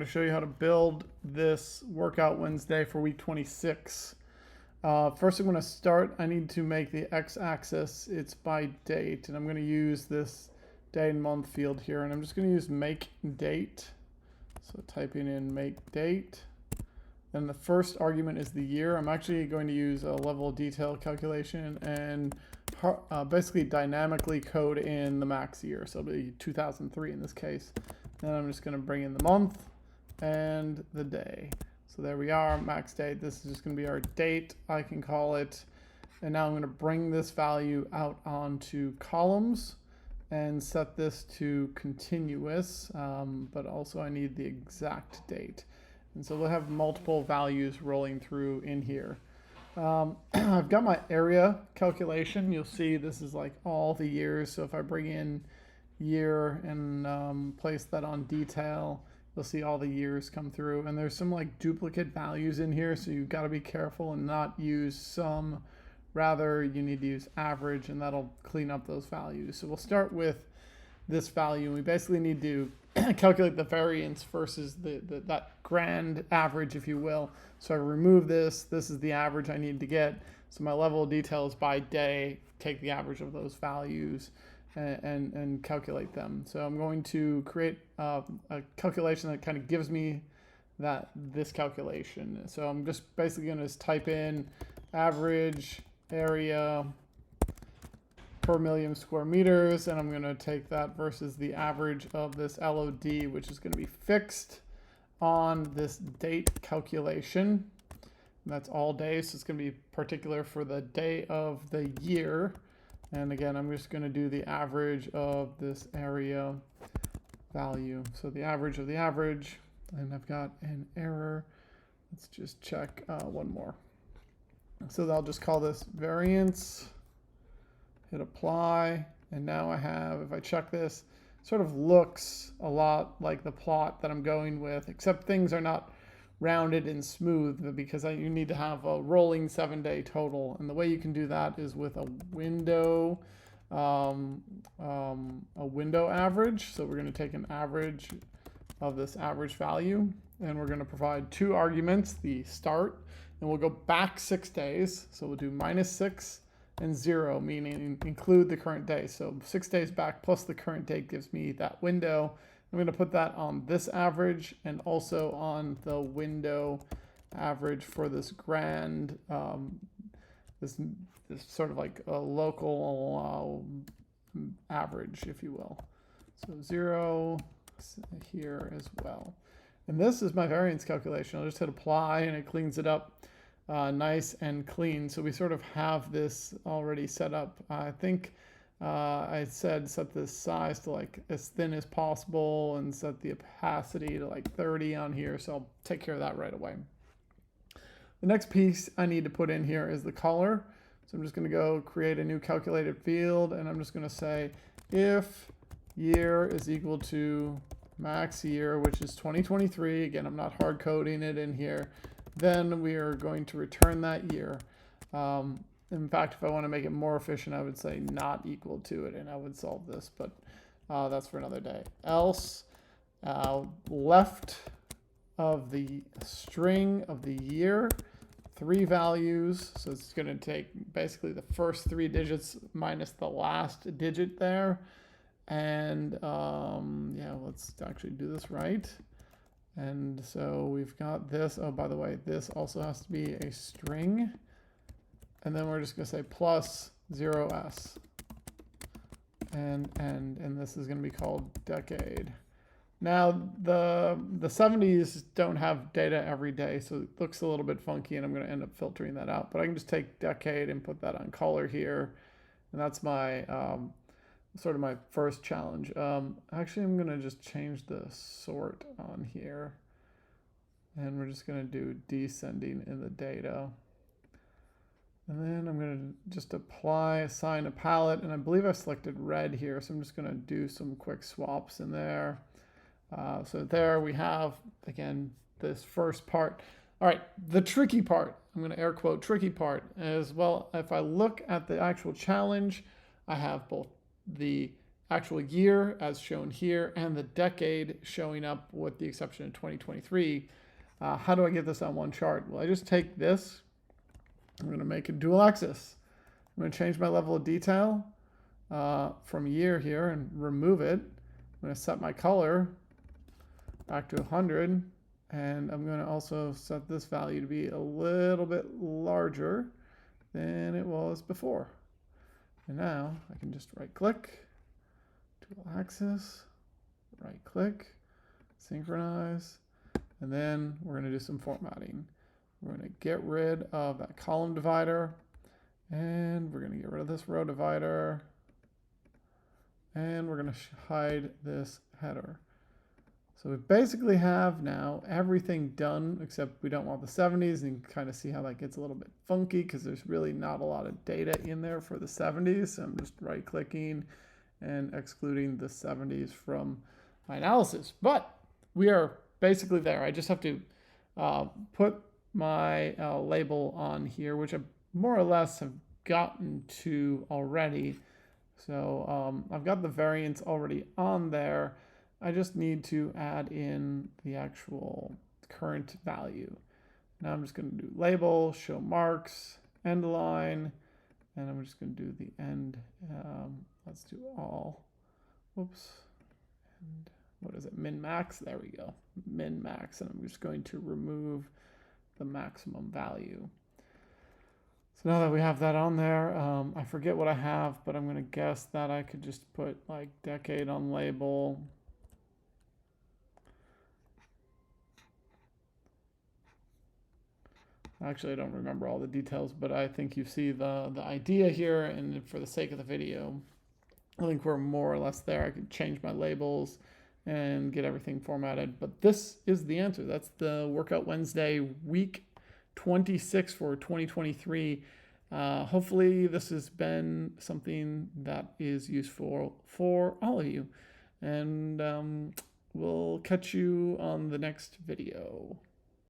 to show you how to build this workout Wednesday for week 26. First I'm going to start, I need to make the x-axis, it's by date, and I'm going to use this day and month field here, and I'm just going to use make date. So typing in make date. Then the first argument is the year. I'm actually going to use a level of detail calculation and basically dynamically code in the max year. So it'll be 2003 in this case. Then I'm just going to bring in the month and the day. So there we are, max date. This is just going to be our date, I can call it. And now I'm going to bring this value out onto columns and set this to continuous, but also I need the exact date. And so we'll have multiple values rolling through in here. I've got my area calculation. You'll see this is like all the years. So if I bring in year and place that on detail, you'll see all the years come through. And there's some like duplicate values in here, so you've got to be careful and not use sum. Rather, you need to use average, and that'll clean up those values. So we'll start with this value. We basically need to calculate the variance versus that grand average, if you will. So I remove this. This is the average I need to get. So my level of detail is by day. Take the average of those values and calculate them. So I'm going to create a calculation that kind of gives me this calculation. So I'm just basically going to type in average area per million square meters, and I'm going to take that versus the average of this LOD, which is going to be fixed on this date calculation. And that's all days, so it's going to be particular for the day of the year. And again, I'm just going to do the average of this area value. So the average of the average, and I've got an error. Let's just check one more. So I'll just call this variance. Hit apply, and now I have, if I check this, sort of looks a lot like the plot that I'm going with, except things are not rounded and smooth because you need to have a rolling 7-day total. And the way you can do that is with a window average. So we're going to take an average of this average value, and we're going to provide two arguments, the start, and we'll go back 6 days. So we'll do -6 and 0, meaning include the current day. So 6 days back plus the current date gives me that window. I'm going to put that on this average and also on the window average for this grand, this sort of like a local average, if you will. So 0 here as well. And this is my variance calculation. I'll just hit apply and it cleans it up nice and clean. So we sort of have this already set up. I think I said set this size to like as thin as possible and set the opacity to like 30 on here. So I'll take care of that right away. The next piece I need to put in here is the color. So I'm just going to go create a new calculated field, and I'm just going to say if year is equal to max year, which is 2023. Again, I'm not hard coding it in here. Then we are going to return that year. In fact, if I want to make it more efficient, I would say not equal to it, and I would solve this, but that's for another day. Else, left of the string of the year, 3 values. So it's going to take basically the first 3 digits minus the last digit there. And yeah, let's actually do this right. And so we've got this. Oh, by the way, this also has to be a string. And then we're just going to say plus 0s. And this is going to be called decade. Now, the 70s don't have data every day, so it looks a little bit funky, and I'm going to end up filtering that out. But I can just take decade and put that on color here. And that's my sort of my first challenge. Actually, I'm going to just change the sort on here. And we're just going to do descending in the data. And then I'm going to just assign a palette. And I believe I've selected red here. So I'm just going to do some quick swaps in there. So there we have, again, this first part. All right, the tricky part, I'm going to air quote tricky part as well. If I look at the actual challenge, I have both the actual year as shown here and the decade showing up with the exception of 2023. How do I get this on one chart? Well, I just take this. I'm going to make a dual axis. I'm going to change my level of detail from year here and remove it. I'm going to set my color back to 100. And I'm going to also set this value to be a little bit larger than it was before. And now I can just right click, dual axis, right click, synchronize, and then we're going to do some formatting. We're going to get rid of that column divider, and we're going to get rid of this row divider, and we're going to hide this header. So we basically have now everything done, except we don't want the 70s, and you can kind of see how that gets a little bit funky because there's really not a lot of data in there for the 70s. So I'm just right clicking and excluding the 70s from my analysis. But we are basically there. I just have to put my label on here, which I more or less have gotten to already. So I've got the variance already on there. I just need to add in the actual current value. Now I'm just going to do label, show marks, end line, and I'm just going to do the end. Let's do all. Whoops. And what is it? Min max. There we go. Min max. And I'm just going to remove the maximum value. So now that we have that on there, I forget what I have, but I'm going to guess that I could just put like decade on label. Actually, I don't remember all the details, but I think you see the idea here, and for the sake of the video, I think we're more or less there. I could change my labels and get everything formatted, but this is the answer. That's the Workout Wednesday week 26 for 2023. Hopefully this has been something that is useful for all of you, and we'll catch you on the next video.